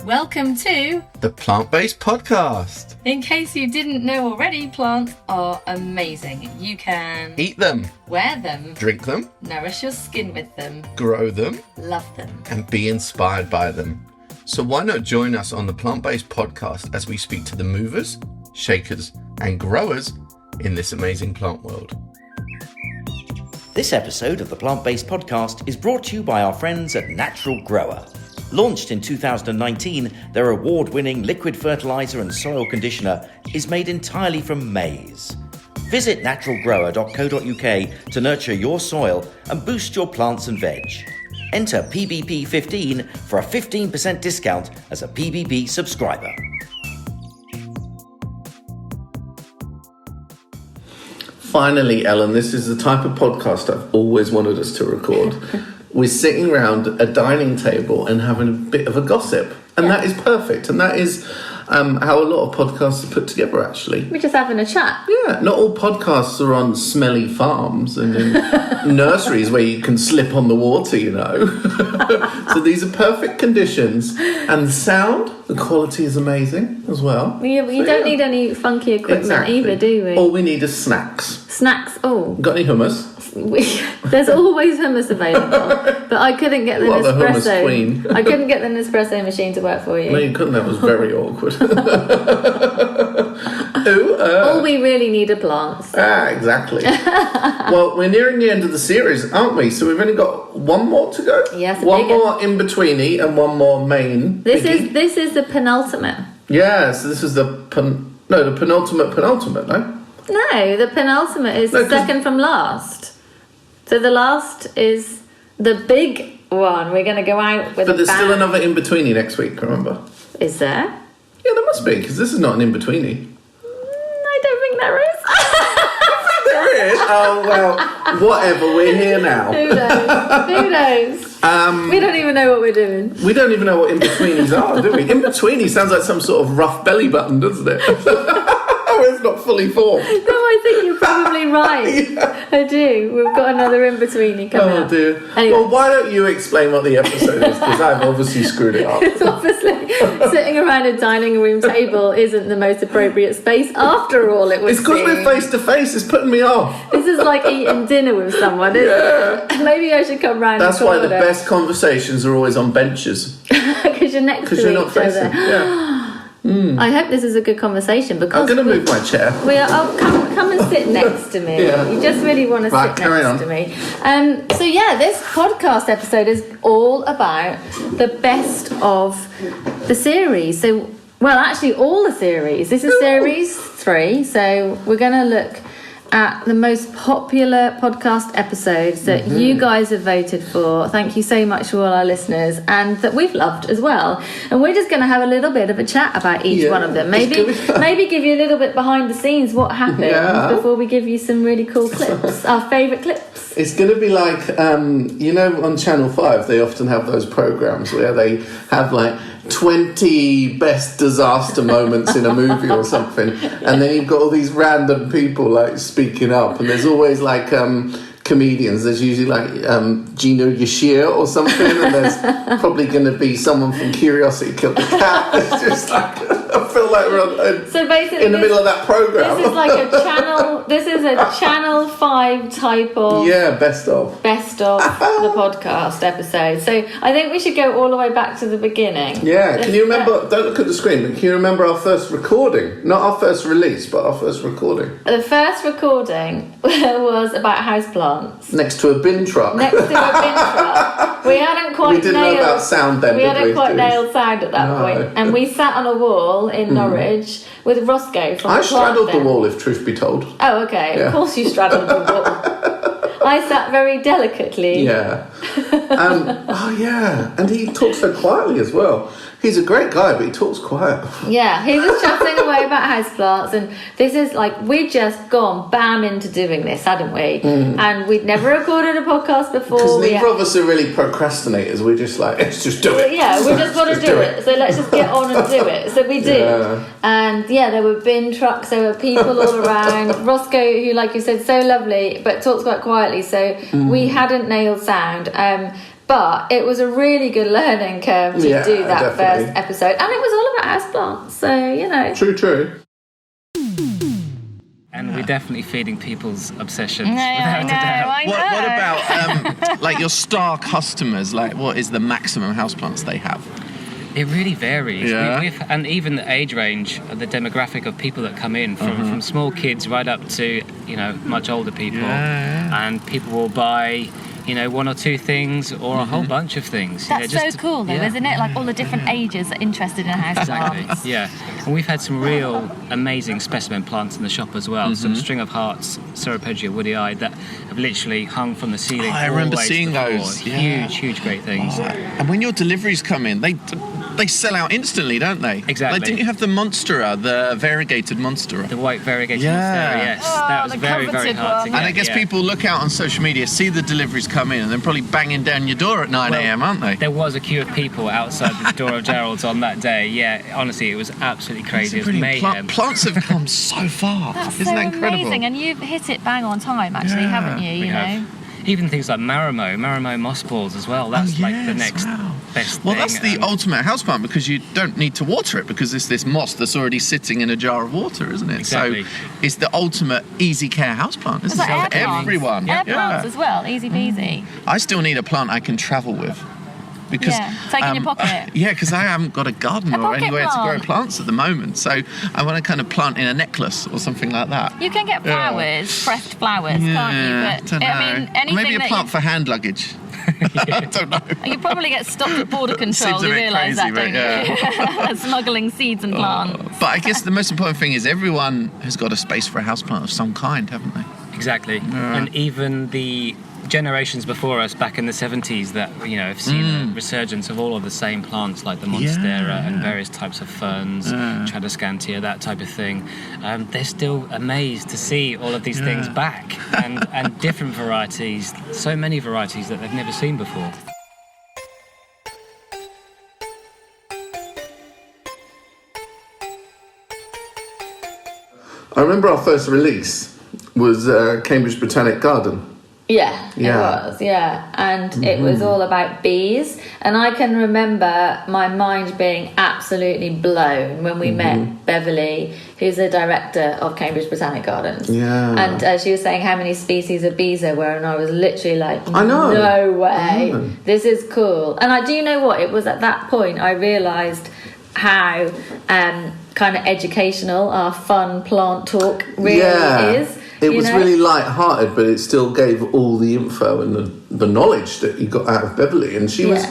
Welcome to the Plant-Based Podcast. In case you didn't know already, plants are amazing. You can Eat them, wear them, drink them, nourish your skin with them, grow them, love them, and be inspired by them. So why not join us on the Plant-Based Podcast as we speak to the movers, shakers, and growers in this amazing plant world. This episode of the Plant-Based Podcast is brought to you by our friends at Natural Grower. Launched in 2019, their award-winning liquid fertiliser and soil conditioner is made entirely from maize. Visit naturalgrower.co.uk to nurture your soil and boost your plants and veg. Enter PBP15 for a 15% discount as a PBP subscriber. Finally, Ellen, this is the type of podcast I've always wanted us to record. We're sitting around a dining table and having a bit of a gossip. And that is perfect. And that is how a lot of podcasts are put together, actually. We're just having a chat. Yeah, not all podcasts are on smelly farms and in nurseries where you can slip on the water, you know. So these are perfect conditions. And the sound, the quality is amazing as well. Yeah, but you don't need any funky equipment either, do we? All we need is snacks. Snacks, Got any hummus? There's always hummus available, but I couldn't get the Nespresso. The hummus queen. I couldn't get the Nespresso machine to work for you. No, you couldn't. That was very awkward. All we really need are plants. Exactly. Well, we're nearing the end of the series, aren't we? So we've only got one more to go. Yes, one more in-betweeny and one more main. This is the penultimate. Yeah, so this is the penultimate, no? No, the penultimate is the second from last. So the last is the big one. We're going to go out with But there's still another in-betweeny next week, remember? Is there? Yeah, there must be, because this is not an in-betweeny. I don't think there is. There is? Oh, well, whatever. We're here now. Who knows? We don't even know what we're doing. We don't even know what in-betweenies are, do we? In-betweeny sounds like some sort of rough belly button, doesn't it? It's not fully formed. No, I think you're probably right. Yeah. I do. We've got another in-betweeny coming up. Oh dear. Anyway. Well, why don't you explain what the episode is? Because I've obviously screwed it up. It's obviously sitting around a dining room table isn't the most appropriate space after all. It was. It's because we're face to face. It's putting me off. This is like eating dinner with someone, isn't it? Maybe I should come round. That's why the best conversations are always on benches. Because you're next to each other. Because you're not facing. Yeah. I hope this is a good conversation because I'm going to move my chair. Come and sit next to me. Yeah. You just really want to sit next to me. So this podcast episode is all about the best of the series. So, well, actually, all the series. This is series 3. So we're going to look at the most popular podcast episodes that you guys have voted for. Thank you so much to all our listeners, and that we've loved as well. And we're just going to have a little bit of a chat about each one of them. Maybe give you a little bit behind the scenes what happened before we give you some really cool clips, our favourite clips. It's going to be like, on Channel 5, they often have those programmes where they have like 20 best disaster moments in a movie or something, and then you've got all these random people like speaking up, and there's always like comedians. There's usually like Gino Yashir or something, and there's probably going to be someone from Curiosity Killed the Cat. It's just like, I feel like we're in the middle of that program. This is like a channel. This is a Channel 5 type of best of the podcast episode. So I think we should go all the way back to the beginning. Yeah, can you remember? Don't look at the screen. But can you remember our first recording? Not our first release, but our first recording. The first recording was about houseplants. Next to a bin truck. We hadn't quite. We didn't know about sound then. We hadn't quite nailed sound at that point, and we sat on a wall in Norwich with Roscoe from. I straddled the wall, if truth be told. Oh, okay. Yeah. Of course, you straddled the wall. I sat very delicately. Yeah. And he talks so quietly as well. He's a great guy, but he talks quiet. Yeah, he was chatting away about houseplants, and this is like, we'd just gone bam into doing this, hadn't we? And we'd never recorded a podcast before. Because neither of us are really procrastinators. We're just like, let's just do it. Yeah, we just want to do it. So let's just get on and do it. So we did. Yeah. And yeah, there were bin trucks, there were people all around. Roscoe, who, like you said, so lovely, but talks quite quietly. So we hadn't nailed sound. But it was a really good learning curve to do that definitely. first episode. And it was all about houseplants. So, you know. True. And we're definitely feeding people's obsessions. I know. What about like your star customers? Like, what is the maximum houseplants they have? It really varies. Yeah. And even the age range, the demographic of people that come in, from small kids right up to, much older people. Yeah. And people will buy, one or two things or a whole bunch of things. That's so cool, though, isn't it? Like, all the different ages are interested in houseplants. Exactly, yeah. And we've had some real amazing specimen plants in the shop as well. Some string of hearts, Ceropegia woody-eyed, that have literally hung from the ceiling. I remember seeing those. Yeah. Huge, great things. And when your deliveries come in, they sell out instantly, don't they? Exactly. Like, didn't you have the Monstera, the variegated Monstera? The white variegated Yeah. Monstera, yes. That was the very, very coveted hard to one. get. And I guess people look out on social media, see the deliveries come in, and they're probably banging down your door at 9 a.m, aren't they? There was a queue of people outside the door of Gerald's on that day. Yeah, honestly, it was absolutely crazy. It was mayhem. Plants have come so far. That's Isn't so that incredible? amazing. And you've hit it bang on time, actually, haven't you? We have. Even things like marrow moss balls as well. That's like the next best thing. Well, that's the ultimate houseplant, because you don't need to water it, because it's this moss that's already sitting in a jar of water, isn't it? Exactly. So it's the ultimate easy care houseplant, isn't It's like it? air For plants. everyone. Air plants as well, easy peasy. I still need a plant I can travel with. Because, take in your pocket. Yeah, because I haven't got a garden or pocket anywhere to grow plant. plants at the moment. So I want to kind of plant in a necklace or something like that. You can get flowers, pressed flowers, can't you? Don't know. I mean, anything Maybe a that plant for hand luggage. I don't know. you probably get stopped at border control. Seems a You bit realise crazy, that, don't you? Smuggling seeds and plants. But I guess the most important thing is everyone has got a space for a houseplant of some kind, haven't they? Exactly. And even the generations before us back in the 70s that have seen a resurgence of all of the same plants, like the Monstera and various types of ferns, Tradescantia, that type of thing. They're still amazed to see all of these things back, and different varieties, so many varieties that they've never seen before. I remember our first release was Cambridge Botanic Garden. Yeah, it was, and it was all about bees, and I can remember my mind being absolutely blown when we met Beverly, who's the director of Cambridge Botanic Gardens, and she was saying how many species of bees there were, and I was literally like, I know. No way, this is cool. And I do know what, it was at that point I realised how kind of educational our fun plant talk really is. It was really light-hearted, but it still gave all the info and the knowledge that you got out of Beverly. And she was...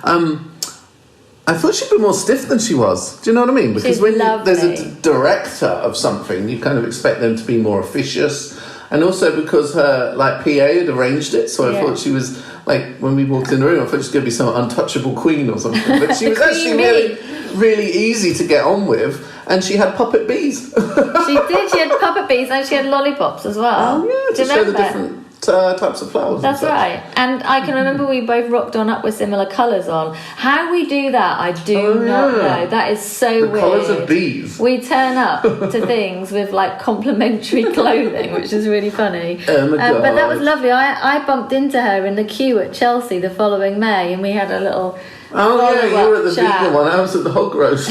I thought she'd be more stiff than she was. Do you know what I mean? Because when there's a director of something, you kind of expect them to be more officious. And also because her PA had arranged it, so I thought she was... Like, when we walked in the room, I thought she was going to be some untouchable queen or something. But she was actually really easy to get on with. And she had puppet bees. She did. She had puppet bees, and she had lollipops as well. Oh, yeah, to show the different types of flowers. That's right. And I can remember we both rocked on up with similar colours on. How we do that, I do not know. That is so weird. The colours of bees. We turn up to things with complimentary clothing, which is really funny. Oh my God. But that was lovely. I bumped into her in the queue at Chelsea the following May, and we had a little. Oh yeah, you were at the chat. vegan one. I was at the hog roast.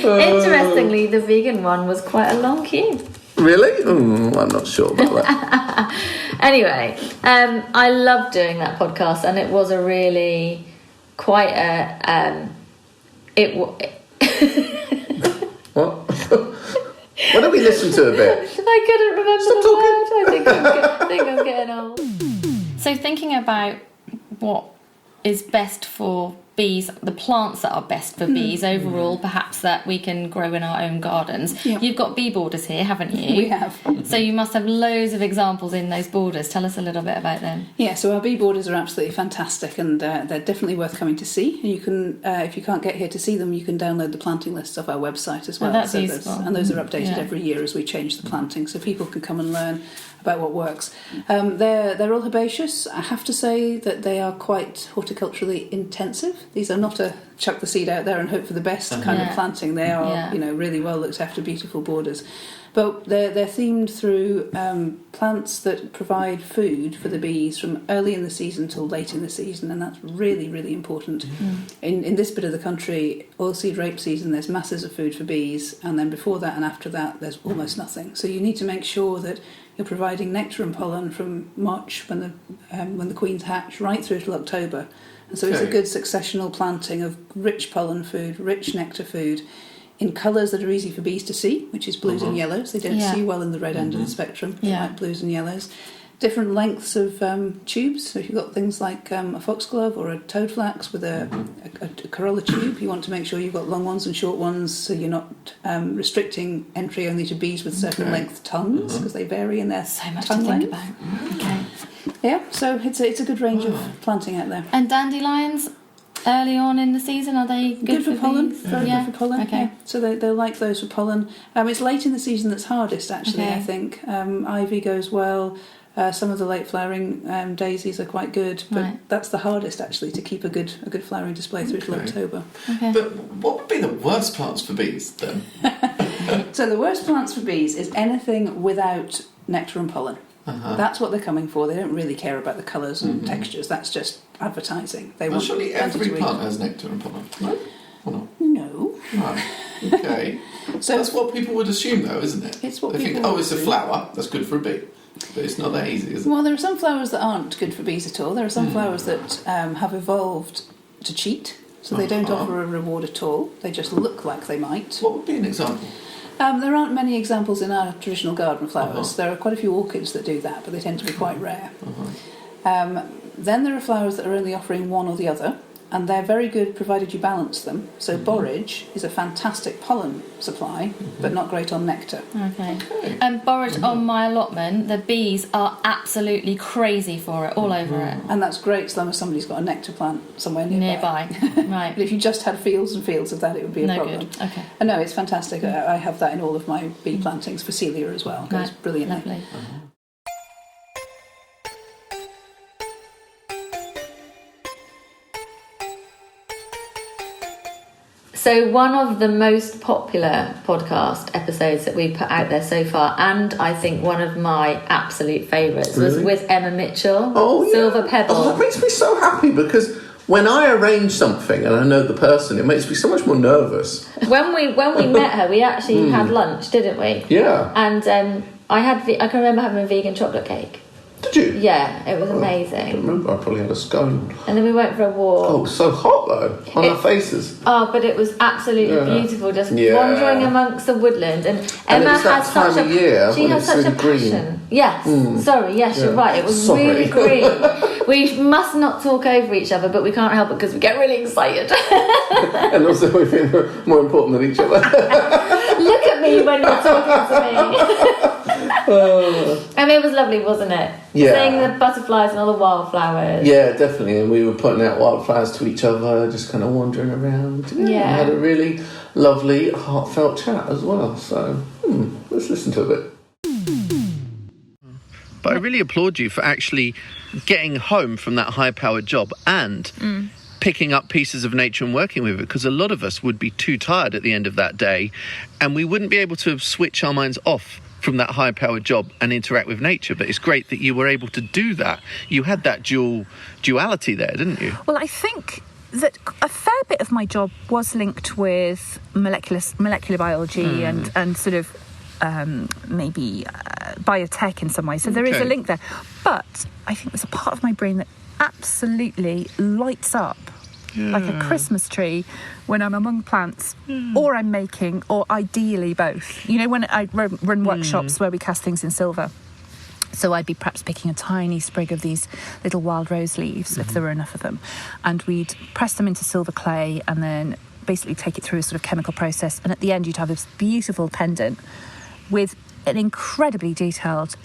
Interestingly, the vegan one was quite a long queue. Really? I'm not sure about that. Anyway, I loved doing that podcast, and it was a really quite a What? Why don't we listen to a bit? I couldn't remember Stop the word. I think I'm getting old. So thinking about what is best for bees, the plants that are best for bees overall, perhaps that we can grow in our own gardens. Yeah. You've got bee borders here, haven't you? We have. So you must have loads of examples in those borders. Tell us a little bit about them. Yeah, so our bee borders are absolutely fantastic, and they're definitely worth coming to see. And you can, if you can't get here to see them, you can download the planting lists off our website as well. Oh, that's useful. And those are updated every year as we change the planting, so people can come and learn about what works. They're all herbaceous. I have to say that they are quite horticulturally intensive. These are not a chuck the seed out there and hope for the best kind of planting. They are, really well looked after, beautiful borders. But they're themed through plants that provide food for the bees from early in the season till late in the season, and that's really, really important. In this bit of the country, oilseed rape season, there's masses of food for bees, and then before that and after that, there's almost nothing. So you need to make sure that you're providing nectar and pollen from March, when the queens hatch, right through till October. And so it's a good successional planting of rich pollen food, rich nectar food, in colours that are easy for bees to see, which is blues and yellows. They don't see well in the red end of the spectrum, like blues and yellows. Different lengths of tubes. So if you've got things like a foxglove or a toadflax with a corolla tube, you want to make sure you've got long ones and short ones, so you're not restricting entry only to bees with certain length tongues, because they vary in their tongue length. Okay. Yeah, so it's a good range of planting out there. And dandelions, early on in the season, are they good for pollen? bees? Very good for pollen. Okay. Yeah. So they'll like those for pollen. It's late in the season that's hardest, actually. I think ivy goes well. Some of the late flowering daisies are quite good, but that's the hardest, actually, to keep a good flowering display through till October. Okay. But what would be the worst plants for bees then? So the worst plants for bees is anything without nectar and pollen. That's what they're coming for. They don't really care about the colours and textures. That's just advertising. They want surely every to plant has nectar and pollen, right? Or not? No. Right. Okay. So that's what people would assume, though, isn't it? It's what they people think. Oh, would it's a assume. flower. That's good for a bee. But it's not that easy, is it? Well, there are some flowers that aren't good for bees at all. There are some flowers that have evolved to cheat, so they don't offer a reward at all. They just look like they might. What would be an example? There aren't many examples in our traditional garden flowers. There are quite a few orchids that do that, but they tend to be quite rare. Then there are flowers that are only offering one or the other, and they're very good provided you balance them. So borage is a fantastic pollen supply, but not great on nectar. Okay. And borage on my allotment, the bees are absolutely crazy for it, all over it. And that's great as long as somebody's got a nectar plant somewhere nearby. Right. But if you just had fields and fields of that, it would be a problem. Good. Okay. And no, it's fantastic. I have that in all of my bee plantings for celia as well. It goes brilliantly. Lovely. So one of the most popular podcast episodes that we put out there so far, and I think one of my absolute favourites, was with Emma Mitchell, Silver Pebble. Oh, that makes me so happy, because when I arrange something and I know the person, it makes me so much more nervous. When we met her, we actually had lunch, didn't we? Yeah. And I can remember having a vegan chocolate cake. Did you? Yeah, it was I amazing. remember I probably had a scone. And then we went for a walk. Oh, so hot though, on our faces. Oh, but it was absolutely beautiful, just wandering amongst the woodland. And Emma has such a year she has such a passion. Yes, sorry, yes, you're right. It was really green. We must not talk over each other, but we can't help it because we get really excited. And also we think we're more important than each other. Look at me when you're talking to me. I mean, it was lovely, wasn't it? Yeah. Seeing the butterflies and all the wildflowers. Yeah, definitely. And we were putting out wildflowers to each other, just kind of wandering around. Yeah. We had a really lovely, heartfelt chat as well. So, let's listen to a bit. But I really applaud you for actually getting home from that high-powered job and picking up pieces of nature and working with it, because a lot of us would be too tired at the end of that day and we wouldn't be able to switch our minds off from that high-powered job and interact with nature. But it's great that you were able to do that. You had that duality there, didn't you? Well, I think that a fair bit of my job was linked with molecular biology and sort of maybe biotech in some way. So there is a link there. But I think there's a part of my brain that absolutely lights up like a Christmas tree when I'm among plants, or I'm making, or ideally both. You know, when I run workshops where we cast things in silver, So I'd be perhaps picking a tiny sprig of these little wild rose leaves, if there were enough of them, and we'd press them into silver clay and then basically take it through a sort of chemical process, and at the end you'd have this beautiful pendant with an incredibly detailed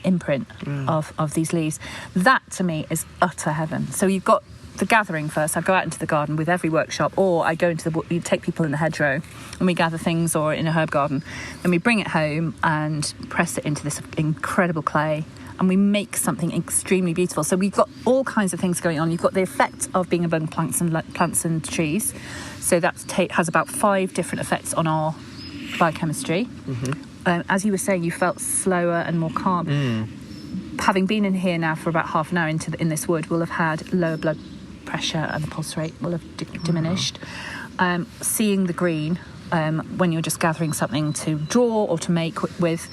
imprint of these leaves. That to me is utter heaven. So you've got the gathering first. I go out into the garden with every workshop, or I go into you take people in the hedgerow and we gather things, or in a herb garden, and we bring it home and press it into this incredible clay, and we make something extremely beautiful. So we've got all kinds of things going on. You've got the effect of being among plants and trees. So that has about 5 different effects on our biochemistry. As you were saying, you felt slower and more calm. Having been in here now for about half an hour in this wood, we'll have had lower blood pressure and the pulse rate will have diminished. Seeing the green when you're just gathering something to draw or to make with,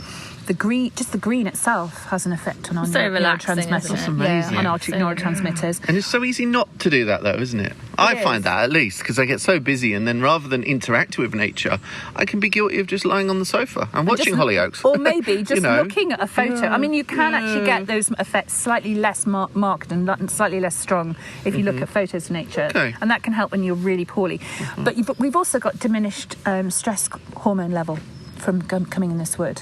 the green, just the green itself has an effect on our neurotransmitters. That's amazing. On our neurotransmitters. And it's so easy not to do that, though, isn't it? I find that, at least, because I get so busy, and then rather than interact with nature, I can be guilty of just lying on the sofa and watching Hollyoaks. Or maybe just looking at a photo. I mean, you can actually get those effects slightly less marked and slightly less strong if you look at photos of nature. Okay. And that can help when you're really poorly. But we've also got diminished stress hormone level from coming in this wood.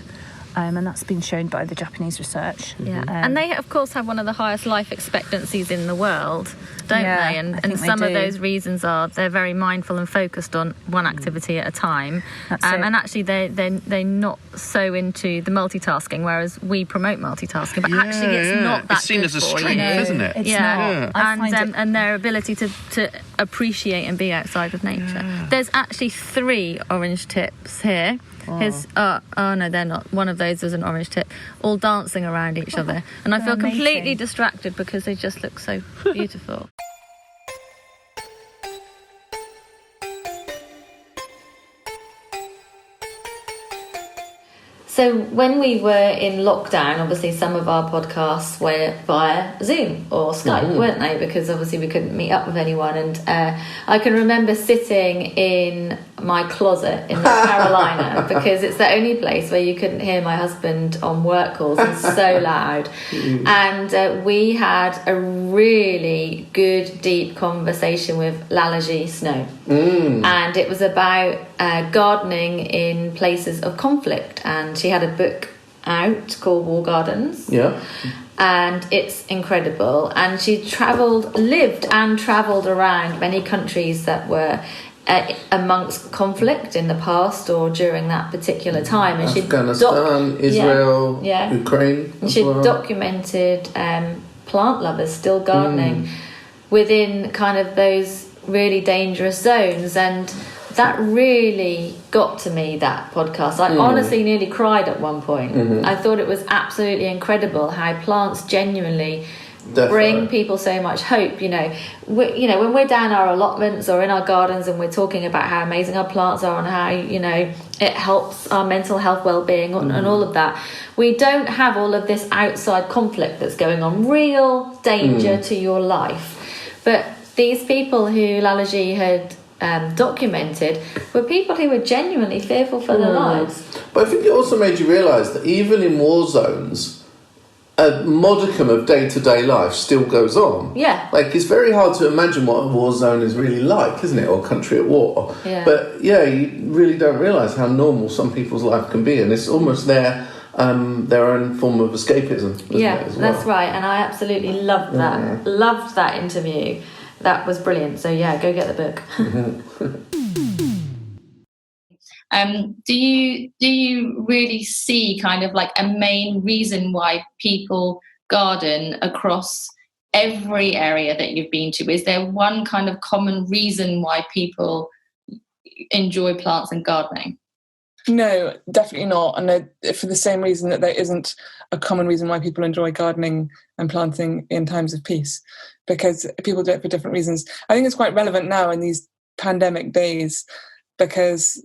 And that's been shown by the Japanese research. Yeah, and they, of course, have one of the highest life expectancies in the world, don't they? And some of those reasons are they're very mindful and focused on one activity at a time. And actually, they're not so into the multitasking, whereas we promote multitasking. But actually, it's not that It's seen good as a for strength, you. isn't it? It's not. And their ability to appreciate and be outside of nature. There's actually 3 orange tips here. Oh no, they're not. One of those was an orange tip, all dancing around each other, and I feel completely distracted because they just look so beautiful. So when we were in lockdown, obviously some of our podcasts were via Zoom or Skype, weren't they? Because obviously we couldn't meet up with anyone. And I can remember sitting in my closet in North Carolina because it's the only place where you couldn't hear my husband on work calls. It's so loud. And we had a really good, deep conversation with Lalajee Snow. And it was about gardening in places of conflict. And she had a book out called War Gardens. Yeah. And it's incredible. And she lived and travelled around many countries that were amongst conflict in the past or during that particular time. And Afghanistan, Israel, Ukraine. And she documented plant lovers still gardening within kind of those really dangerous zones. And that really got to me, that podcast. I honestly nearly cried at one point. I thought it was absolutely incredible how plants genuinely bring people so much hope. When we're down our allotments or in our gardens and we're talking about how amazing our plants are and how, it helps our mental health, well-being and all of that, we don't have all of this outside conflict that's going on, real danger to your life. But these people who Lalajee had documented were people who were genuinely fearful for their lives. But I think it also made you realise that even in war zones, a modicum of day-to-day life still goes on. Yeah. Like, it's very hard to imagine what a war zone is really like, isn't it? Or country at war. Yeah. But, you really don't realise how normal some people's life can be. And it's almost their own form of escapism, isn't it, as well? That's right. And I absolutely loved that. Loved that interview. That was brilliant. So, go get the book. Do you really see kind of like a main reason why people garden across every area that you've been to? Is there one kind of common reason why people enjoy plants and gardening? No, definitely not. And for the same reason that there isn't a common reason why people enjoy gardening and planting in times of peace, because people do it for different reasons. I think it's quite relevant now in these pandemic days because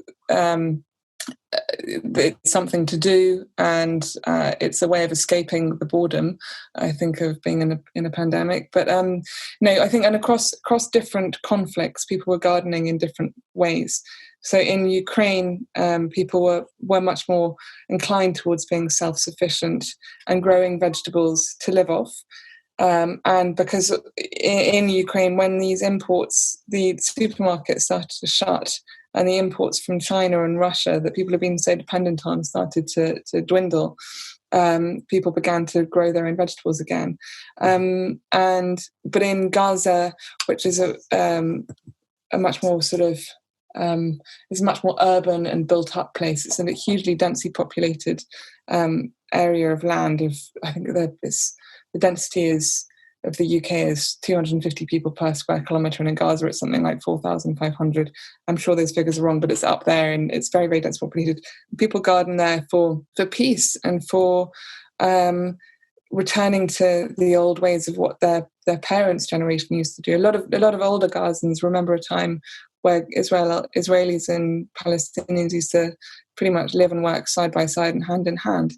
it's something to do, and it's a way of escaping the boredom, I think, of being in a pandemic. But no, I think, and across different conflicts, people were gardening in different ways. So in Ukraine, people were much more inclined towards being self-sufficient and growing vegetables to live off. And because in Ukraine, when these imports, the supermarkets started to shut, and the imports from China and Russia that people have been so dependent on started to dwindle, people began to grow their own vegetables again. But in Gaza, which is a much more sort of it's a much more urban and built up place. It's a hugely densely populated area of land. I think the density of the UK is 250 people per square kilometre, and in Gaza it's something like 4,500. I'm sure those figures are wrong, but it's up there, and it's very, very densely populated. People garden there for peace and for returning to the old ways of what their parents' generation used to do. A lot of older gardens remember a time where Israelis and Palestinians used to pretty much live and work side by side and hand in hand,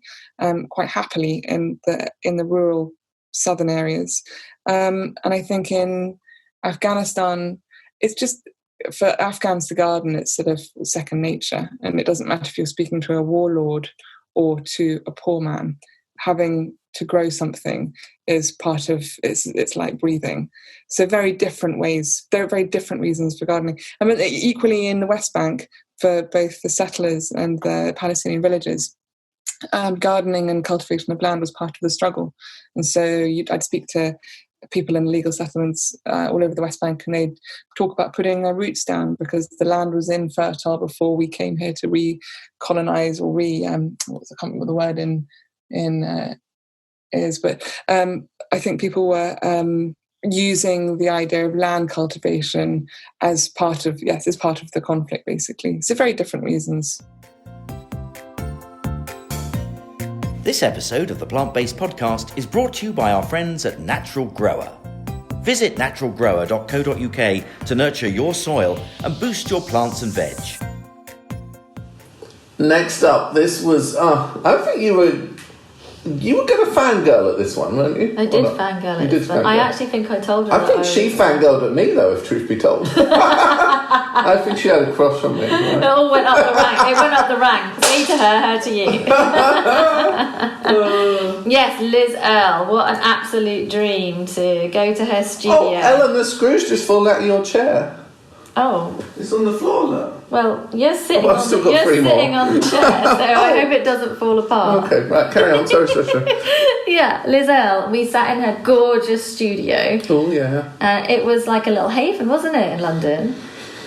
quite happily in the rural southern areas. And I think in Afghanistan, it's just, for Afghans to garden, it's sort of second nature, and it doesn't matter if you're speaking to a warlord or to a poor man. Having to grow something is part of it's like breathing. So very different ways. There are very different reasons for gardening. I mean, equally in the West Bank, for both the settlers and the Palestinian villagers, gardening and cultivation of land was part of the struggle. And so I'd speak to people in legal settlements all over the West Bank, and they'd talk about putting their roots down because the land was infertile before we came here to recolonize or I can't remember the word but I think people were using the idea of land cultivation as part of the conflict, basically. So very different reasons. This episode of the Plant-Based Podcast is brought to you by our friends at Natural Grower. Visit naturalgrower.co.uk to nurture your soil and boost your plants and veg. Next up, this was... I think you were going to fangirl at this one, weren't you? I did fangirl at this one. I actually think I told her. I think she fangirled at me, though, if truth be told. I think she had a crush on me. Right? It all went up the rank. It went up the rank. Me to her to you. Yes, Liz Earle. What an absolute dream to go to her studio. Oh, Ellen, the screw's just fallen out of your chair. Oh. It's on the floor, look. Well, you're sitting on the chair, so I hope it doesn't fall apart. Okay, right, carry on. Sorry, Trisha. Yeah, Liz Earle, we sat in her gorgeous studio. Oh, yeah. It was like a little haven, wasn't it, in London?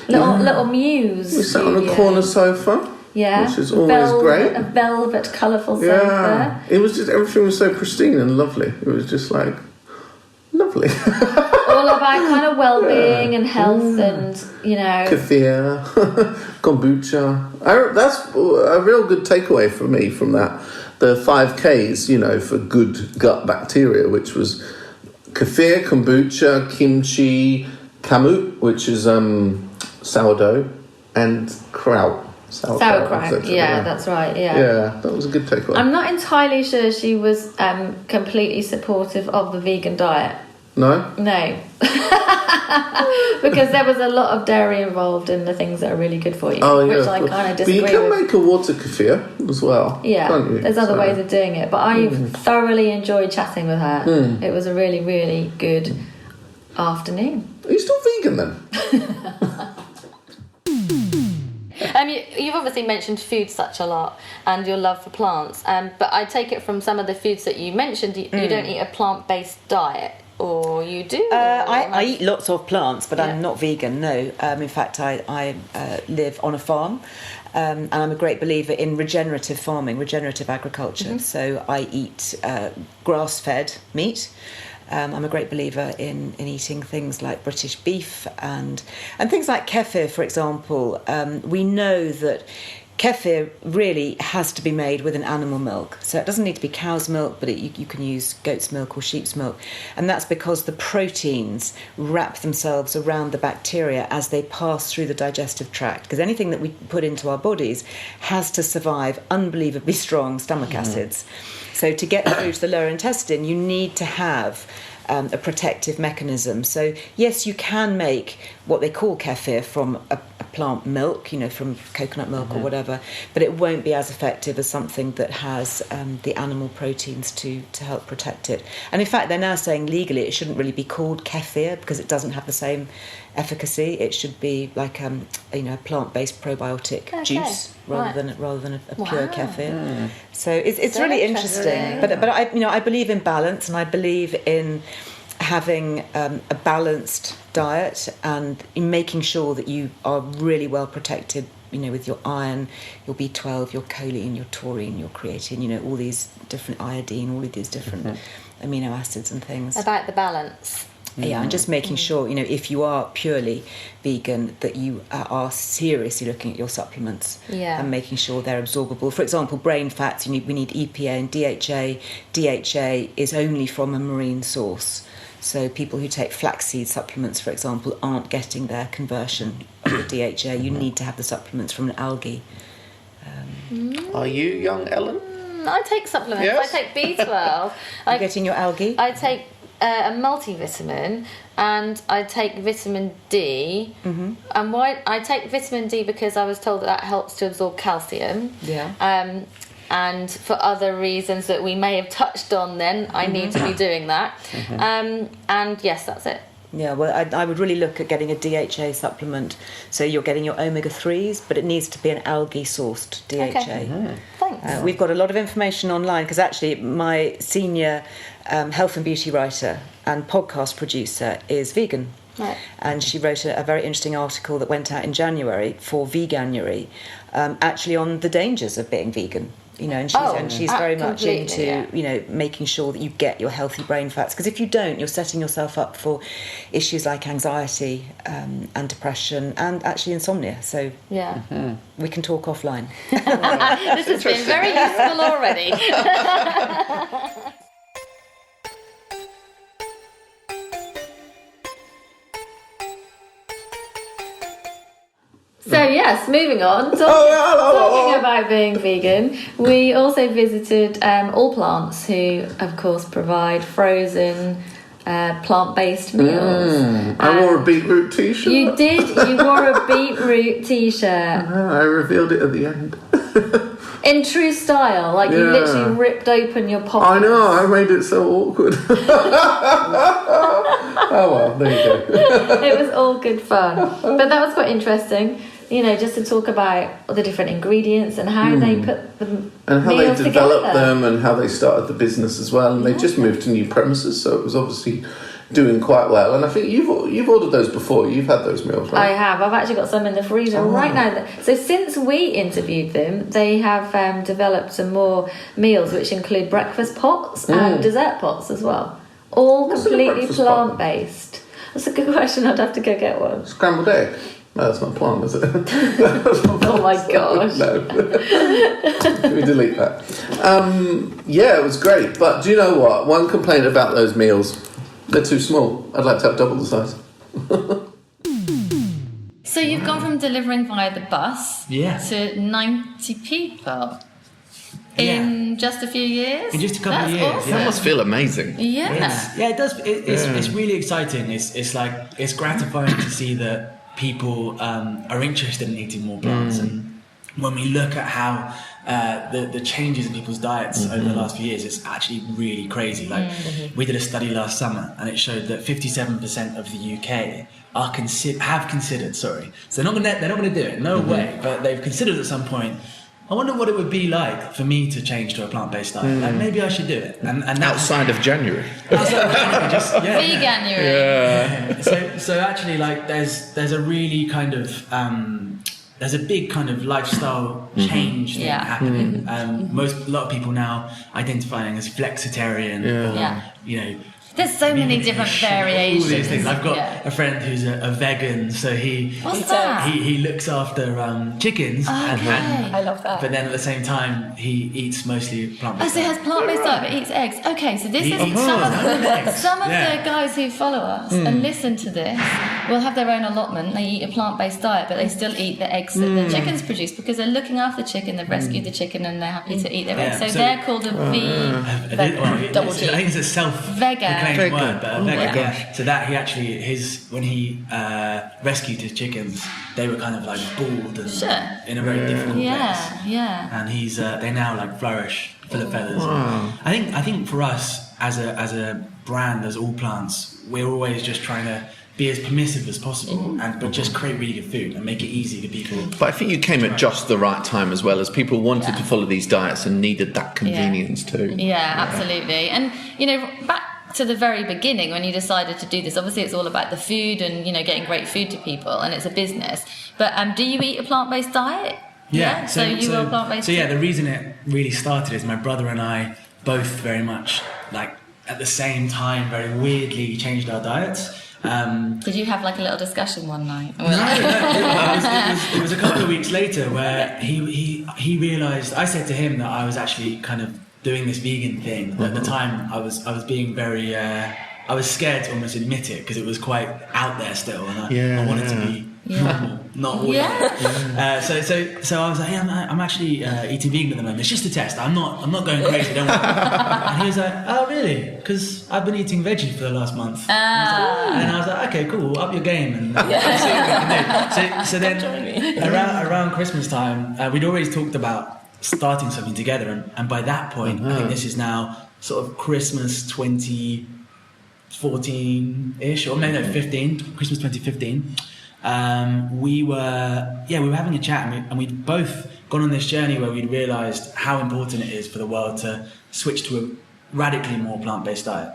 Little muse. We sat on a corner sofa. Yeah. Which is always great. A velvet, colourful sofa. Yeah. It was just, everything was so pristine and lovely. It was just like, lovely. All about kind of well-being and health and, Kefir, kombucha. That's a real good takeaway for me from that. The 5 Ks, for good gut bacteria, which was kefir, kombucha, kimchi, kamut, which is sourdough, and kraut. Sauerkraut, yeah, that's right, yeah. Yeah, that was a good takeaway. I'm not entirely sure she was completely supportive of the vegan diet. No? No. Because there was a lot of dairy involved in the things that are really good for you, which I kind of disagree with. But you can make a water kefir as well, can't you? There's other ways of doing it. But I thoroughly enjoyed chatting with her. It was a really, really good afternoon. Are you still vegan then? You've obviously mentioned food such a lot and your love for plants, but I take it from some of the foods that you mentioned, you don't eat a plant-based diet, or you do? I eat lots of plants, but I'm not vegan, no. In fact, I live on a farm, and I'm a great believer in regenerative farming, regenerative agriculture. So I eat grass-fed meat. I'm a great believer in eating things like British beef and things like kefir, for example. We know that kefir really has to be made with an animal milk. So it doesn't need to be cow's milk, but you can use goat's milk or sheep's milk. And that's because the proteins wrap themselves around the bacteria as they pass through the digestive tract. Because anything that we put into our bodies has to survive unbelievably strong stomach acids. So to get through to the lower intestine, you need to have a protective mechanism. So yes, you can make what they call kefir from a plant milk, from coconut milk or whatever, but it won't be as effective as something that has the animal proteins to help protect it. And in fact, they're now saying legally it shouldn't really be called kefir because it doesn't have the same efficacy. It should be like a plant-based probiotic juice rather than a pure kefir. So it's really interesting. But I believe in balance, and I believe in having a balanced diet and in making sure that you are really well protected, with your iron, your B12, your choline, your taurine, your creatine, all these different iodine, all of these different amino acids and things. About the balance. Yeah, and just making sure, if you are purely vegan, that you are seriously looking at your supplements and making sure they're absorbable. For example, brain fats, we need EPA and DHA. DHA is only from a marine source. So people who take flaxseed supplements, for example, aren't getting their conversion of the DHA. You need to have the supplements from an algae. Are you young, Ellen? I take supplements. Yes? I take B12. You're getting your algae? I take a multivitamin, and I take vitamin D. And why I take vitamin D because I was told that helps to absorb calcium. And for other reasons that we may have touched on then, I need to be doing that. And yes, that's it. Yeah, well, I would really look at getting a DHA supplement. So you're getting your omega-3s, but it needs to be an algae-sourced DHA. Okay. Thanks. We've got a lot of information online, because actually my senior health and beauty writer and podcast producer is vegan. Right. And she wrote a very interesting article that went out in January for Veganuary, actually on the dangers of being vegan. And she's very much into making sure that you get your healthy brain fats, because if you don't, you're setting yourself up for issues like anxiety and depression and actually insomnia. So we can talk offline. This has been very useful already. So yes, moving on. Talking about being vegan, we also visited All Plants, who of course provide frozen plant-based meals. I wore a beetroot t-shirt. You did. You wore a beetroot t-shirt. I revealed it at the end. In true style, like you literally ripped open your pocket. I know, I made it so awkward. Oh well, there you go. It was all good fun. But that was quite interesting, just to talk about the different ingredients and how they put them and how they developed them and how they started the business as well. And they just moved to new premises, so it was obviously doing quite well. And I think you've ordered those before. You've had those meals, right? I have. I've actually got some in the freezer right now. So since we interviewed them, they have developed some more meals, which include breakfast pots and dessert pots as well. All completely plant-based. That's a good question. I'd have to go get one. Scrambled egg? No, that's not plant, is it? Oh my gosh. No. Can we delete that? It was great. But do you know what? One complaint about those meals, they're too small. I'd like to have double the size. So you've gone from delivering via the bus to 90 people in just a few years? In just a couple of years. Awesome. That must feel amazing. Yeah. It does. It's really exciting. It's gratifying to see that people are interested in eating more plants. And when we look at how the changes in people's diets over the last few years, it's actually really crazy. Like we did a study last summer, and it showed that 57% of the UK have considered. So they're not going to do it. No way. But they've considered at some point. I wonder what it would be like for me to change to a plant-based diet. Like maybe I should do it. And outside of January. Veganuary. Yeah. So actually, like, there's a really kind of there's a big kind of lifestyle change thing happening. A lot of people now identifying as flexitarian, or There's so many different variations. All these things. I've got a friend who's a vegan, so What's that? He looks after chickens. I love that. But then at the same time, he eats mostly plant-based. So he has plant-based diet but eats eggs. Okay, so this is some of the guys who follow us and listen to this will have their own allotment. They eat a plant-based diet, but they still eat the eggs that the chickens produce because they're looking after the chicken. They've rescued the chicken and they're happy to eat their eggs. So they're called a double G. I think it's a self-proclaimed word, but a vegan. So that when he rescued his chickens, they were kind of like bald and in a very difficult place. And they now like flourish, full of feathers. I think for us as a brand, as All Plants, we're always just trying to be as permissive as possible, but just create really good food and make it easy for people. But I think you came at just the right time as well, as people wanted to follow these diets and needed that convenience too. Yeah, absolutely. And back to the very beginning when you decided to do this, obviously it's all about the food and getting great food to people, and it's a business. But do you eat a plant-based diet? So you are plant-based. So the reason it really started is my brother and I both very much like at the same time very weirdly changed our diets. Did you have like a little discussion one night? No, it was a couple of weeks later where he realised. I said to him that I was actually kind of doing this vegan thing. At the time, I was being very. I was scared to almost admit it because it was quite out there still, and I wanted to be normal, not weird. So I was like, hey, I'm actually eating vegan at the moment. It's just a test. I'm not going crazy. Don't worry. And he was like, oh really? Because I've been eating veggie for the last month. And I was like, okay, cool. Up your game and see what we can do. So then around Christmas time, we'd always talked about starting something together, and by that point, I think this is now sort of Christmas 2014-ish, or maybe 15, Christmas 2015. We were having a chat, and we'd both gone on this journey where we'd realised how important it is for the world to switch to a radically more plant-based diet.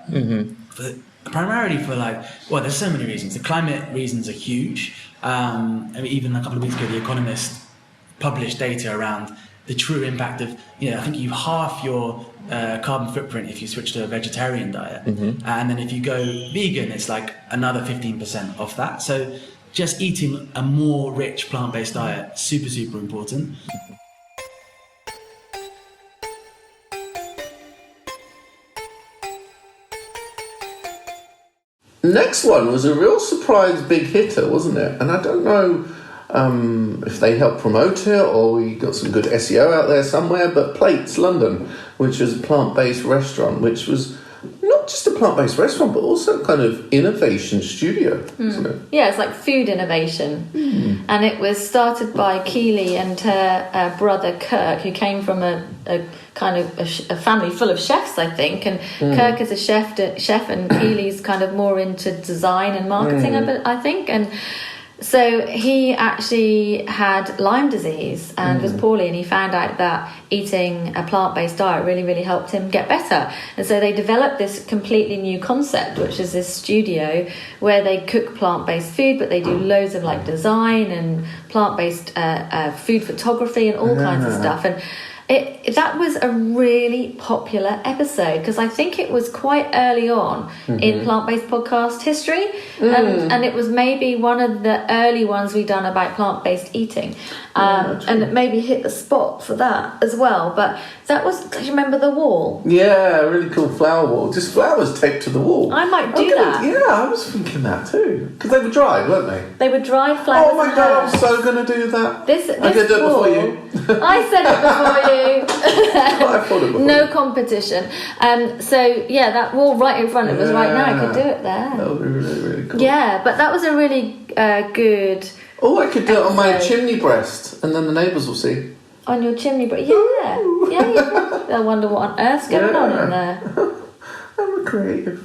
Primarily for there's so many reasons. The climate reasons are huge. Even a couple of weeks ago, The Economist published data around the true impact of, I think you half your carbon footprint if you switch to a vegetarian diet. And then if you go vegan, it's like another 15% off that. So just eating a more rich plant-based diet, super, super important. Next one was a real surprise big hitter, wasn't it? And I don't know if they helped promote it or we got some good SEO out there somewhere, but Plates London, which was a plant-based restaurant, which was not just a plant-based restaurant, but also kind of innovation studio, isn't it? Yeah, it's like food innovation. And it was started by Keely and her brother Kirk, who came from a kind of a family full of chefs, I think. And Kirk is a chef and Keely's kind of more into design and marketing, I think. And so he actually had Lyme disease and was poorly, and he found out that eating a plant-based diet really, really helped him get better. And so they developed this completely new concept, which is this studio where they cook plant-based food, but they do loads of design and plant-based food photography and all kinds of stuff. And that was a really popular episode because I think it was quite early on in plant-based podcast history, and it was maybe one of the early ones we done about plant-based eating, and it maybe hit the spot for that as well. But that was, do you remember the wall? Yeah, a really cool flower wall, just flowers taped to the wall. I might do that. Yeah, I was thinking that too, because they were dried, weren't they? They were dried flowers. Oh my god, I'm so going to do that. This I'm going to do it before you. I said it before you. I thought it before No you. competition. That wall right in front of us right now, I could do it there. That would be really, really cool. Yeah, but that was a really good... Oh, I could do it on my chimney breast, and then the neighbours will see. On your chimney breast? Yeah. I wonder what on earth's going on in there. I'm a creative.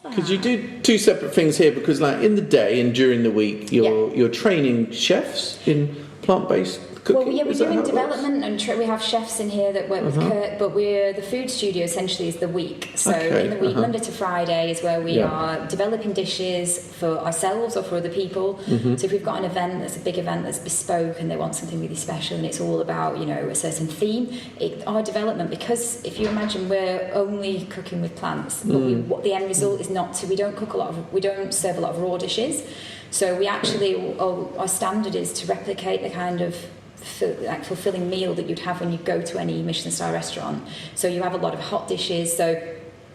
Because you do two separate things here, because in the day and during the week, you're training chefs in plant-based cooking? Well, we're doing development, and we have chefs in here that work with Kurt, but the food studio essentially is the week. So in the week, Monday to Friday is where we are developing dishes for ourselves or for other people. So if we've got an event that's a big event that's bespoke and they want something really special and it's all about, a certain theme, our development, because if you imagine we're only cooking with plants, but what the end result is not to, we don't serve a lot of raw dishes. So we actually, our standard is to replicate the kind of fulfilling meal that you'd have when you go to any Michelin star restaurant. So you have a lot of hot dishes. So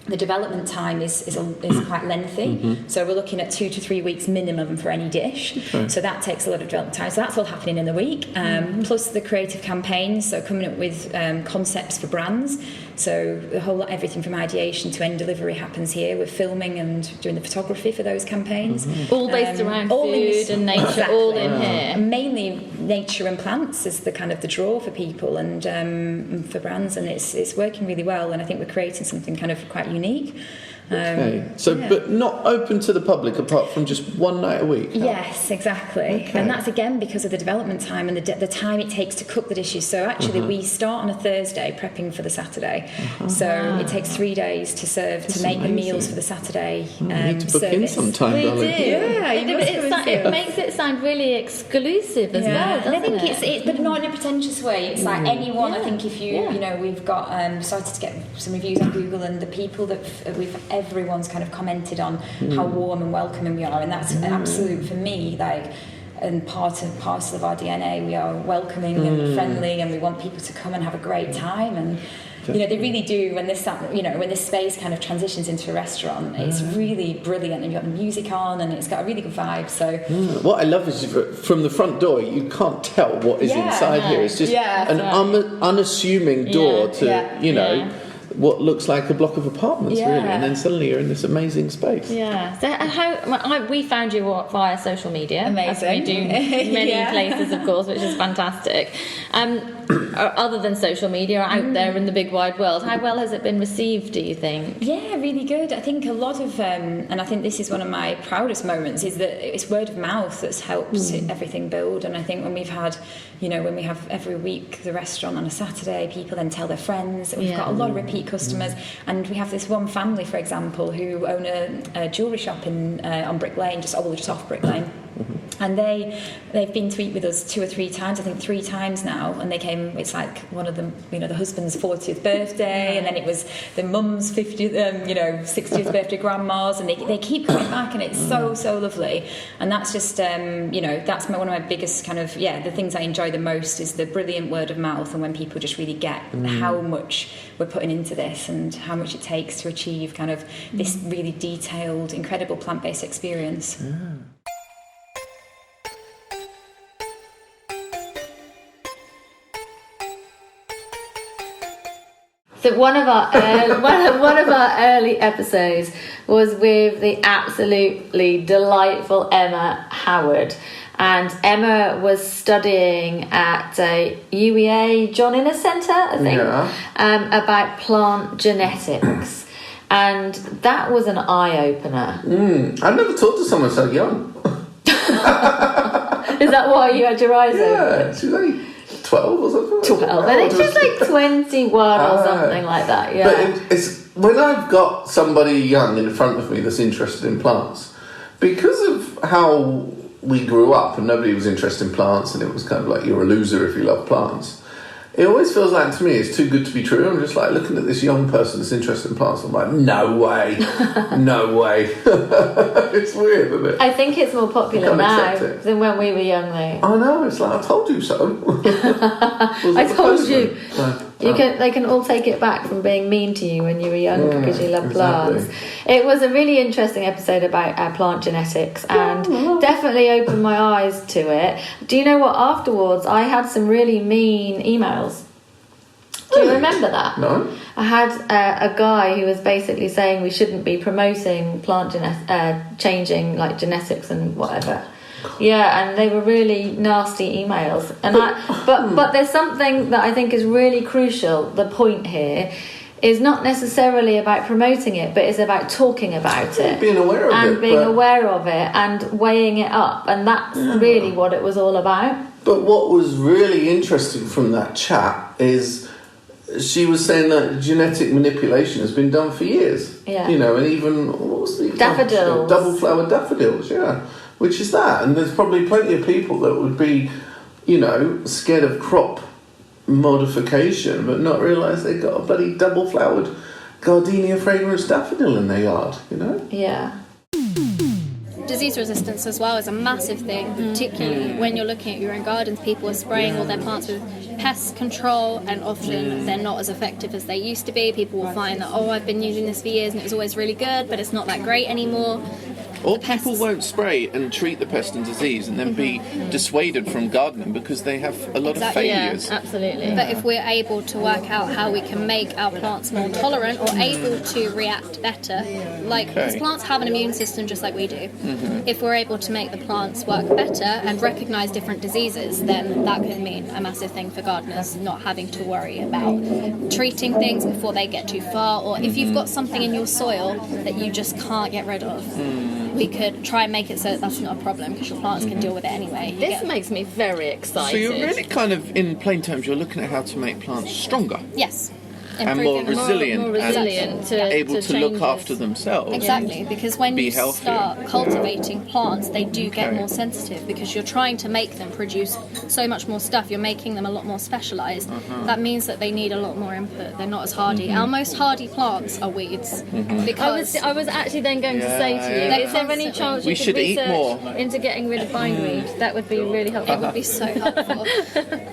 the development time is quite lengthy. So we're looking at 2 to 3 weeks minimum for any dish. So that takes a lot of development time. So that's all happening in the week. Plus the creative campaigns, so coming up with concepts for brands. So everything from ideation to end delivery happens here. We're filming and doing the photography for those campaigns. All based around food and nature, all in here. And mainly nature and plants is the kind of the draw for people and for brands, and it's working really well. And I think we're creating something kind of quite unique. But not open to the public apart from just one night a week? Yes, exactly. And that's again because of the development time and the time it takes to cook the dishes. So actually we start on a Thursday prepping for the Saturday. So it takes 3 days to serve, to make the meals for the Saturday you need to book in sometime, we darling. do. Yeah, it makes it sound really exclusive as well, doesn't and I think it's but not in a pretentious way. It's like anyone, I think if you, we've got started to get some reviews on Google, and the people that everyone's kind of commented on how warm and welcoming we are, and that's absolute for me, and parcel of our DNA. We are welcoming and friendly, and we want people to come and have a great time. And they really do. When this space kind of transitions into a restaurant, it's really brilliant, and you've got the music on, and it's got a really good vibe. So what I love is from the front door, you can't tell what is inside here. It's just an unassuming door to what looks like a block of apartments, really, and then suddenly you're in this amazing space. Yeah. So we found you via social media. Amazing. As we do many places, of course, which is fantastic. Other than social media, out there in the big wide world, how well has it been received, do you think? Yeah, really good. I think a lot of, and I think this is one of my proudest moments, is that it's word of mouth that's helped everything build. And I think when we've had, when we have every week the restaurant on a Saturday, people then tell their friends. We've got a lot of repeat customers, and we have this one family, for example, who own a jewellery shop on Brick Lane, just off Brick Lane. And they've been to eat with us 2 or 3 times, I think 3 times now, and they came, it's like one of them, the husband's 40th birthday, and then it was the mum's 60th birthday, grandma's, and they keep coming back, and it's so lovely. And that's just that's one of my biggest kind of the things I enjoy the most is the brilliant word of mouth, and when people just really get how much we're putting into this and how much it takes to achieve kind of this really detailed, incredible plant-based experience. So one of our early episodes was with the absolutely delightful Emma Howard, and Emma was studying at UEA John Innes Centre, I think, about plant genetics, and that was an eye opener. I've never talked to someone so young. Is that why you had your eyes open? She's only 12 or something. 12, I think she's like 21 or something like that. Yeah. But it's when I've got somebody young in front of me that's interested in plants, because of how we grew up and nobody was interested in plants, and it was kind of like you're a loser if you love plants. It always feels like to me it's too good to be true. I'm just like looking at this young person that's interested in plants. I'm like, no way, no way. It's weird, isn't it? I think it's more popular now than when we were young, though. I know. It's like I told you so. I told you. They can all take it back from being mean to you when you were young because you love plants. It was a really interesting episode about plant genetics, and definitely opened my eyes to it. Do you know what? Afterwards, I had some really mean emails. Do you remember that? No. I had a guy who was basically saying we shouldn't be promoting plant changing like genetics and whatever. Yeah, and they were really nasty emails. And but there's something that I think is really crucial. The point here is not necessarily about promoting it, but is about talking about it. Being aware of and it. being aware of it and weighing it up. And that's really what it was all about. But what was really interesting from that chat is she was saying that genetic manipulation has been done for years. Yeah. You know, and even, what was the daffodils. Double-flowered daffodils, yeah. Which is that. And there's probably plenty of people that would be, you know, scared of crop modification, but not realise they've got a bloody double-flowered gardenia fragrance daffodil in their yard, you know? Yeah. Disease resistance as well is a massive thing, particularly when you're looking at your own gardens. People are spraying all their plants with pest control, and often they're not as effective as they used to be. People will find that, I've been using this for years and it was always really good, but it's not that great anymore. Or people won't spray and treat the pest and disease and then be dissuaded from gardening because they have a lot of failures. Yeah, absolutely. But if we're able to work out how we can make our plants more tolerant or able to react better, because plants have an immune system just like we do. If we're able to make the plants work better and recognise different diseases, then that could mean a massive thing for gardeners, not having to worry about treating things before they get too far, or if you've got something in your soil that you just can't get rid of. We could try and make it so that that's not a problem because your plants can deal with it anyway. This makes me very excited. So you're really kind of, in plain terms, you're looking at how to make plants stronger. Yes. And more resilient, more resilient and able to look after themselves. Exactly, because when you start cultivating plants, they do get more sensitive because you're trying to make them produce so much more stuff. You're making them a lot more specialised. That means that they need a lot more input. They're not as hardy. Our most hardy plants are weeds. Because I was actually then going to say to you, is there any chance you could research into getting rid of bindweed? That would be really helpful. It would be so helpful.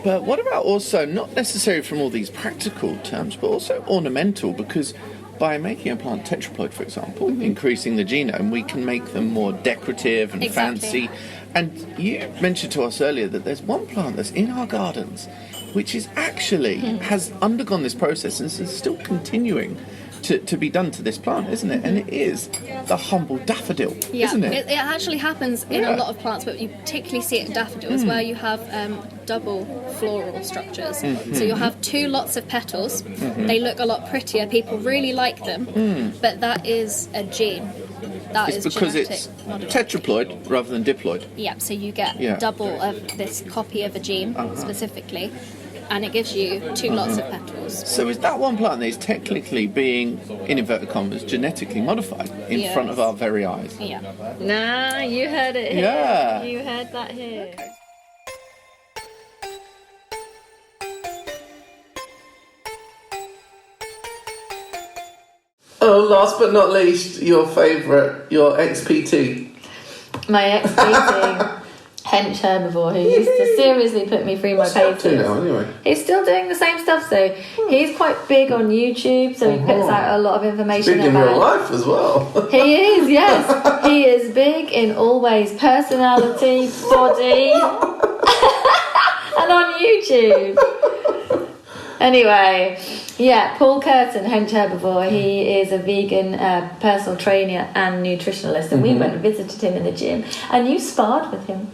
But what about also, not necessarily from all these practical terms, but also ornamental, because by making a plant tetraploid, for example, increasing the genome, we can make them more decorative and fancy. And you mentioned to us earlier that there's one plant that's in our gardens which is actually has undergone this process and is still continuing to be done to this plant, isn't it? And it is the humble daffodil, isn't it? It actually happens in a lot of plants, but you particularly see it in daffodils where you have double floral structures. So you'll have two lots of petals. They look a lot prettier. People really like them, but that is a gene. It's because it's tetraploid rather than diploid. Yeah, so you get double of this copy of a gene specifically. And it gives you two lots of petals. So is that one plant that is technically being, in inverted commas, genetically modified in front of our very eyes? Yeah. Nah, you heard it here. Yeah. You heard that here. Okay. Oh, last but not least, your favourite, your XPT. My XPT. Hench Herbivore, who used to seriously put me through my paces. Anyway? He's still doing the same stuff, so he's quite big on YouTube, so he puts out a lot of information big in real life as well. He is, yes. He is big in all ways, personality, body, and on YouTube. Anyway, yeah, Paul Curtin, Hench Herbivore, he is a vegan personal trainer and nutritionalist, and we went and visited him in the gym, and you sparred with him.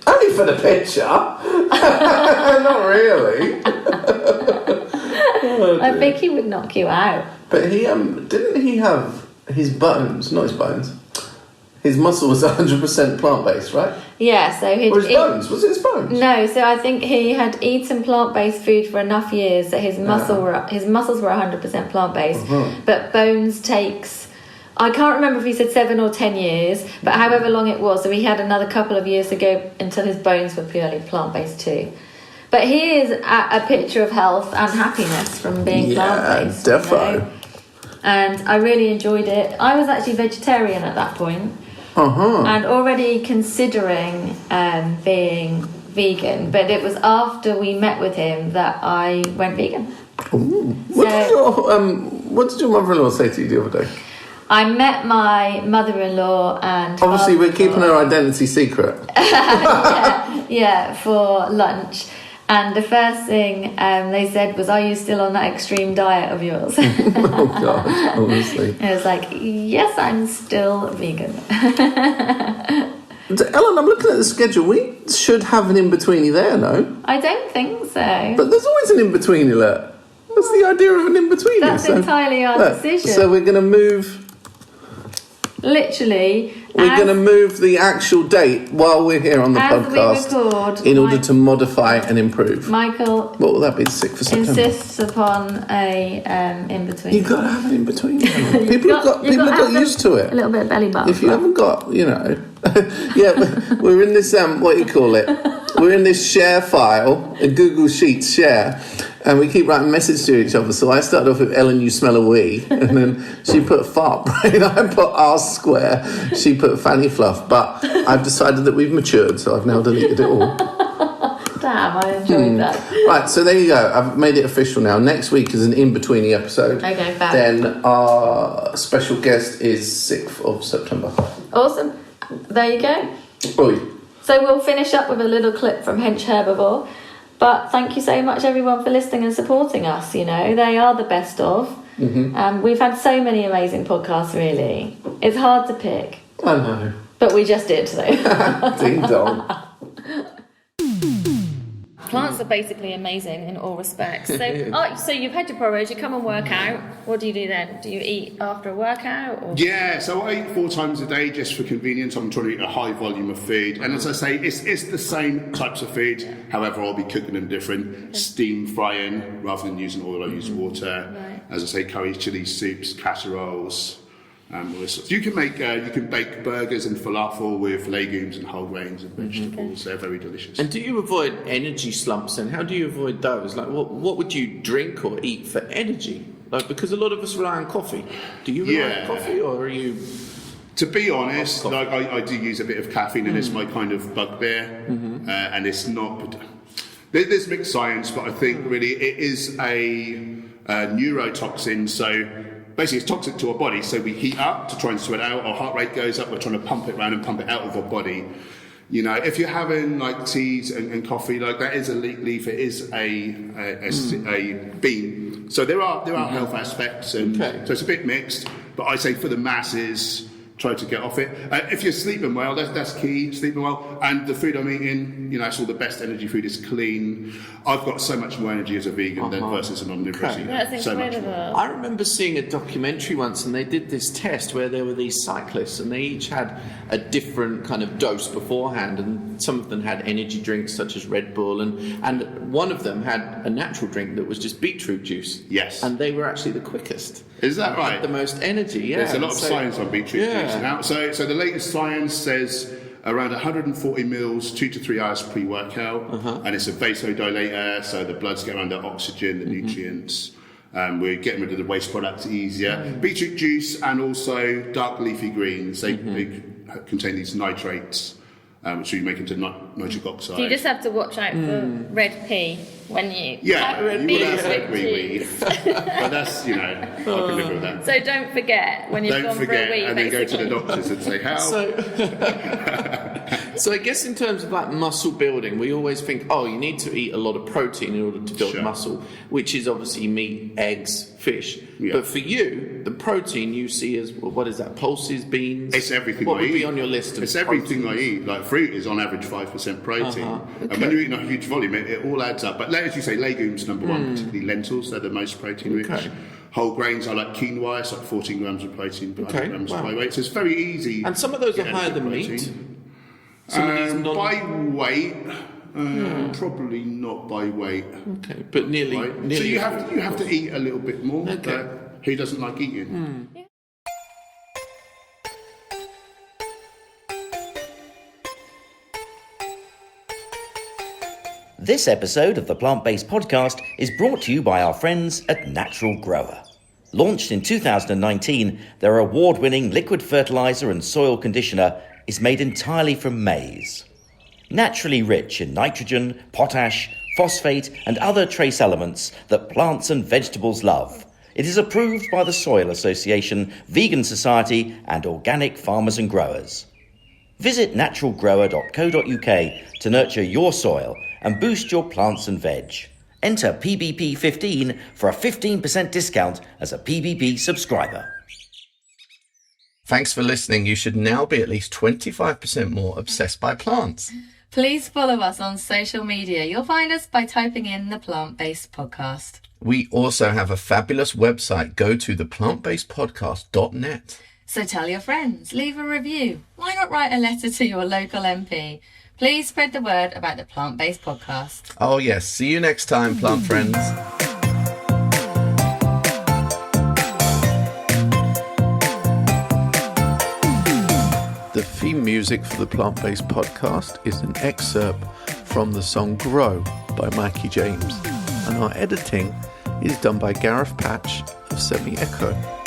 Only for the picture. Not really. I think he would knock you out. But he didn't he have his bones, not his bones, his muscle was 100% plant-based, right? Yeah, so his bones? Was it his bones? No, so I think he had eaten plant-based food for enough years that his muscles were 100% plant-based, but bones takes... I can't remember if he said 7 or 10 years, but however long it was, so he had another couple of years to go until his bones were purely plant-based too. But he is a picture of health and happiness from being plant-based. Yeah, defo. You know? And I really enjoyed it. I was actually vegetarian at that point, and already considering being vegan, but it was after we met with him that I went vegan. What did your mother-in-law say to you the other day? I met my mother-in-law and... Obviously, we're keeping her identity secret. yeah, for lunch. And the first thing they said was, are you still on that extreme diet of yours? Oh, gosh, honestly. I was like, yes, I'm still vegan. Ellen, I'm looking at the schedule. We should have an in-betweeny there, no? I don't think so. But there's always an in-betweeny, look. What's the idea of an in-between? That's entirely our decision. So we're going to move... Literally... We're going to move the actual date while we're here on the podcast in order to modify and improve. Michael... What will that be, 6th of September? Insists upon a in-between. You've got to have an in-between. People have got used to it. A little bit of belly button. If you haven't got, yeah, we're in this, what do you call it? We're in this share file, a Google Sheets share, and we keep writing messages to each other. So I started off with Ellen, you smell a wee, and then she put fart brain, I put arse square, she put fanny fluff, but I've decided that we've matured, so I've now deleted it all. Damn, I enjoyed that. Right, so there you go. I've made it official now. Next week is an in-betweeny episode. Okay, fab. Then our special guest is 6th of September. Awesome. There you go. Oi. So we'll finish up with a little clip from Hench Herbivore. But thank you so much, everyone, for listening and supporting us. You know, they are the best of. Mm-hmm. We've had so many amazing podcasts, really. It's hard to pick. I know. But we just did, so. Ding dong. Plants are basically amazing in all respects. So you've had your porridge, you come and work out. What do you do then? Do you eat after a workout? Or? Yeah, so I eat 4 times a day just for convenience. I'm trying to eat a high volume of food. And as I say, it's the same types of food. However, I'll be cooking them different. Steam frying, rather than using oil, I use water. Right. As I say, curries, chilies, soups, casseroles. You can bake burgers and falafel with legumes and whole grains and vegetables. They're very delicious. And do you avoid energy slumps? And how do you avoid those? Like, what would you drink or eat for energy? Like, because a lot of us rely on coffee. Do you rely on coffee, or are you? To be honest, like I do use a bit of caffeine, and it's my kind of bugbear. And it's not. There's mixed science, but I think really it is a neurotoxin. So. Basically, it's toxic to our body, so we heat up to try and sweat out. Our heart rate goes up. We're trying to pump it around and pump it out of our body. You know, if you're having like teas and coffee, like that is a leaf. It is a bean. So there are health aspects, and so it's a bit mixed. But I say for the masses, try to get off it. If you're sleeping well, that's key. Sleeping well, and the food I'm eating, you know, it's all the best energy food. It's clean. I've got so much more energy as a vegan than versus an omnivorous eater. That's incredible. I remember seeing a documentary once, and they did this test where there were these cyclists, and they each had a different kind of dose beforehand, and some of them had energy drinks such as Red Bull, and one of them had a natural drink that was just beetroot juice. Yes. And they were actually the quickest. Is that right? Had the most energy, yeah. There's a lot of science on beetroot juice now. So the latest science says around 140 mils, 2 to 3 hours pre-workout, and it's a vasodilator, so the blood's getting around the oxygen, the nutrients. We're getting rid of the waste products easier. Beetroot juice and also dark leafy greens, they contain these nitrates, which you make into nitric oxide. So you just have to watch out for red pea when you have red pea. But that's, you know, I can live with that. So don't forget when you've gone for a week. And then go to the doctors and say, how? So I guess in terms of like muscle building, we always think, you need to eat a lot of protein in order to build muscle, which is obviously meat, eggs, fish. Yeah. But for you, the protein you see as, what is that, pulses, beans? It's everything What I would eat. be on your list of It's everything I eat. Like fruit is on average 5% protein. And when you're eating a huge volume, it all adds up. But as you say, legumes, number one, particularly lentils, they're the most protein rich. Whole grains, I like quinoa, it's like 14 grams of protein per 100 grams by weight. So it's very easy. And some of those are higher than meat? By weight, probably not by weight. Okay, but nearly. So you have to eat a little bit more. But who doesn't like eating? This episode of the Plant-Based Podcast is brought to you by our friends at Natural Grower. Launched in 2019, their award-winning liquid fertiliser and soil conditioner is made entirely from maize. Naturally rich in nitrogen, potash, phosphate and other trace elements that plants and vegetables love. It is approved by the Soil Association, Vegan Society and Organic Farmers and Growers. Visit naturalgrower.co.uk to nurture your soil and boost your plants and veg. Enter PBP15 for a 15% discount as a PBP subscriber. Thanks for listening. You should now be at least 25% more obsessed by plants. Please follow us on social media. You'll find us by typing in the Plant-Based Podcast. We also have a fabulous website. Go to theplantbasedpodcast.net. So tell your friends, leave a review. Why not write a letter to your local MP? Please spread the word about the Plant-Based Podcast. Oh yes, see you next time, plant friends. The theme music for the Plant-Based Podcast is an excerpt from the song Grow by Mikey James, and our editing is done by Gareth Patch of Semi Echo.